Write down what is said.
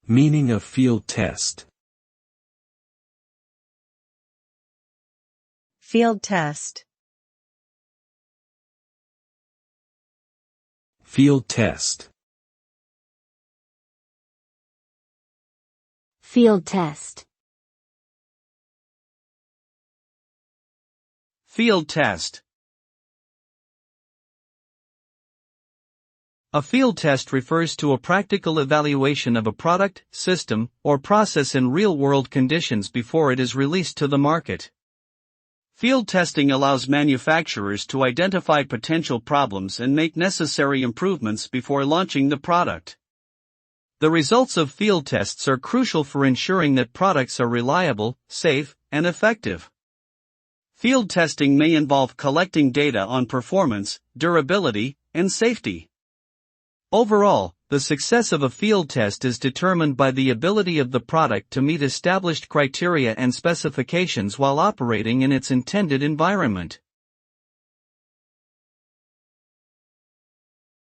Meaning of field test. Field test. Field test. Field test. Field test. A field test refers to a practical evaluation of a product, system, or process in real-world conditions before it is released to the market. Field testing allows manufacturers to identify potential problems and make necessary improvements before launching the product. The results of field tests are crucial for ensuring that products are reliable, safe, and effective. Field testing may involve collecting data on performance, durability, and safety. Overall, the success of a field test is determined by the ability of the product to meet established criteria and specifications while operating in its intended environment.